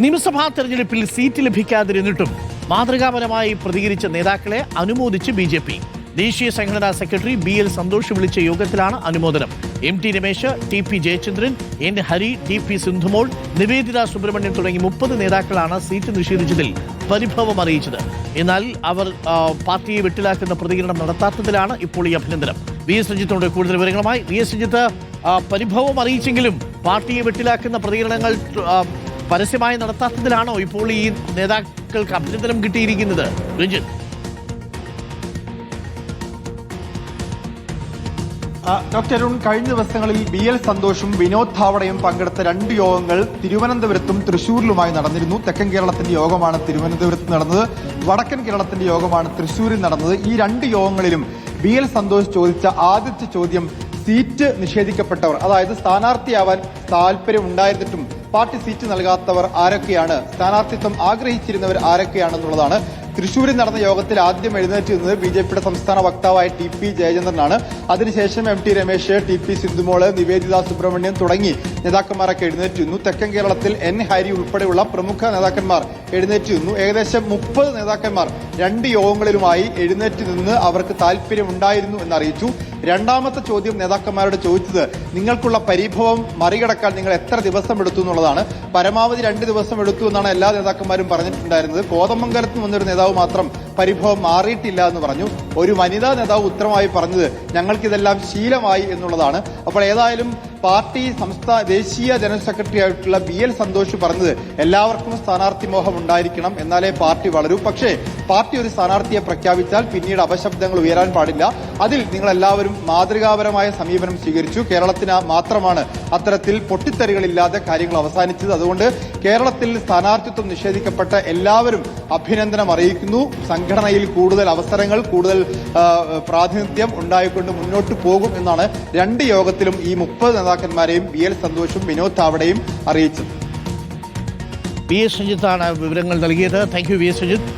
നിയമസഭാ തെരഞ്ഞെടുപ്പിൽ സീറ്റ് ലഭിക്കാതിരുന്നിട്ടും മാതൃകാപരമായി പ്രതികരിച്ച നേതാക്കളെ അനുമോദിച്ച് ബി.ജെ.പി. ദേശീയ സംഘടനാ സെക്രട്ടറി ബി.എൽ. സന്തോഷ് വിളിച്ച യോഗത്തിലാണ് അനുമോദനം. M T. Ramesh, T P. Jayachandran, N. Hari, T P. Sindhumol, Nivedita Subramanian തുടങ്ങി 30 നേതാക്കളാണ് സീറ്റ് നിഷേധിച്ചതിൽ പരിഭവം അറിയിച്ചത്. എന്നാൽ അവർ പാർട്ടിയെ വെട്ടിലാക്കുന്ന പ്രതികരണം നടത്താത്തതിലാണ് ഇപ്പോൾ ഈ അഭിനന്ദനം. വി എസ് രഞ്ജിത്തോട് കൂടുതൽ വിവരങ്ങളുമായി. വി എസ് രഞ്ജിത്ത്, പരിഭവം അറിയിച്ചെങ്കിലും പാർട്ടിയെ വെട്ടിലാക്കുന്ന പ്രതികരണങ്ങൾ പരസ്യമായി നടത്താത്തതിലാണോ ഇപ്പോൾ ഈ നേതാക്കൾക്ക് അഭിനന്ദനം കിട്ടിയിരിക്കുന്നത്? രഞ്ജിത്ത്, ഡോക്ടർ അരുൺ, കഴിഞ്ഞ ദിവസങ്ങളിൽ ബി.എൽ. സന്തോഷും വിനോദ് ധാവഡയും പങ്കെടുത്ത 2 യോഗങ്ങൾ തിരുവനന്തപുരത്തും തൃശ്ശൂരിലുമായി നടന്നിരുന്നു. തെക്കൻ കേരളത്തിന്റെ യോഗമാണ് തിരുവനന്തപുരത്ത് നടന്നത്, വടക്കൻ കേരളത്തിന്റെ യോഗമാണ് തൃശ്ശൂരിൽ നടന്നത്. ഈ 2 യോഗങ്ങളിലും ബി.എൽ. സന്തോഷ് ചോദിച്ച ആദ്യത്തെ ചോദ്യം സീറ്റ് നിഷേധിക്കപ്പെട്ടവർ, അതായത് സ്ഥാനാർത്ഥിയാവാൻ താല്പര്യം ഉണ്ടായിരുന്നിട്ടും പാർട്ടി സീറ്റ് നൽകാത്തവർ ആരൊക്കെയാണ്, സ്ഥാനാർത്ഥിത്വം ആഗ്രഹിച്ചിരുന്നവർ ആരൊക്കെയാണെന്നുള്ളതാണ്. തൃശ്ശൂരിൽ നടന്ന യോഗത്തിൽ ആദ്യം എഴുന്നേറ്റ് നിന്നത് ബി.ജെ.പിയുടെ സംസ്ഥാന വക്താവായ ടി.പി. ജയചന്ദ്രനാണ്. അതിനുശേഷം എം.ടി. രമേശ്, ടി.പി. സിന്ധുമോള്, നിവേദിത സുബ്രഹ്മണ്യൻ തുടങ്ങി നേതാക്കന്മാരൊക്കെ എഴുന്നേറ്റ് നിന്നു. തെക്കൻ കേരളത്തിൽ എൻ. ഹരി ഉൾപ്പെടെയുള്ള പ്രമുഖ നേതാക്കന്മാർ എഴുന്നേറ്റ് നിന്നു. ഏകദേശം 30 നേതാക്കന്മാർ 2 യോഗങ്ങളിലുമായി എഴുന്നേറ്റ് നിന്ന് അവർക്ക് താല്പര്യമുണ്ടായിരുന്നു എന്നറിയിച്ചു. രണ്ടാമത്തെ ചോദ്യം നേതാക്കന്മാരോട് ചോദിച്ചത് നിങ്ങൾക്കുള്ള പരിഭവം മറികടക്കാൻ നിങ്ങൾ എത്ര ദിവസം എടുത്തു എന്നുള്ളതാണ്. പരമാവധി 2 ദിവസം എടുത്തു എന്നാണ് എല്ലാ നേതാക്കന്മാരും പറഞ്ഞിട്ടുണ്ടായിരുന്നത്. കോതമംഗലത്ത് നിന്നൊരു നേതാവ് മാത്രം പരിഭവം മാറിയിട്ടില്ല എന്ന് പറഞ്ഞു. ഒരു വനിതാ നേതാവ് ഉത്തരമായി പറഞ്ഞത് ഞങ്ങൾക്കിതെല്ലാം ശീലമായി എന്നുള്ളതാണ്. അപ്പോൾ ഏതായാലും പാർട്ടി ദേശീയ ജനറൽ സെക്രട്ടറി ആയിട്ടുള്ള ബി.എൽ. സന്തോഷ് പറഞ്ഞത് എല്ലാവർക്കും സ്ഥാനാർത്ഥി മോഹം ഉണ്ടായിരിക്കണം, എന്നാലേ പാർട്ടി വളരൂ. പക്ഷേ പാർട്ടി ഒരു സ്ഥാനാർത്ഥിയെ പ്രഖ്യാപിച്ചാൽ പിന്നീട് അപശബ്ദങ്ങൾ ഉയരാൻ പാടില്ല. അതിൽ നിങ്ങൾ എല്ലാവരും മാതൃകാപരമായ സമീപനം സ്വീകരിച്ചു. കേരളത്തിന് മാത്രമാണ് അത്തരത്തിൽ പൊട്ടിത്തെറികളില്ലാതെ കാര്യങ്ങൾ അവസാനിച്ചത്. അതുകൊണ്ട് കേരളത്തിൽ സ്ഥാനാർത്ഥിത്വം നിഷേധിക്കപ്പെട്ട എല്ലാവരും അഭിനന്ദനം അറിയിക്കുന്നു. സംഘടനയിൽ കൂടുതൽ അവസരങ്ങൾ, കൂടുതൽ പ്രാതിനിധ്യം ഉണ്ടായിക്കൊണ്ട് മുന്നോട്ട് പോകും എന്നാണ് 2 യോഗത്തിലും ഈ 30 നേതാക്കന്മാരെയും ബി.എൽ. സന്തോഷും വിനോദ് ധാവഡയും അറിയിച്ചത്. വി എസ് രഞ്ജിത്താണ് വിവരങ്ങൾ നൽകിയത്. Thank you, V S Ranjith.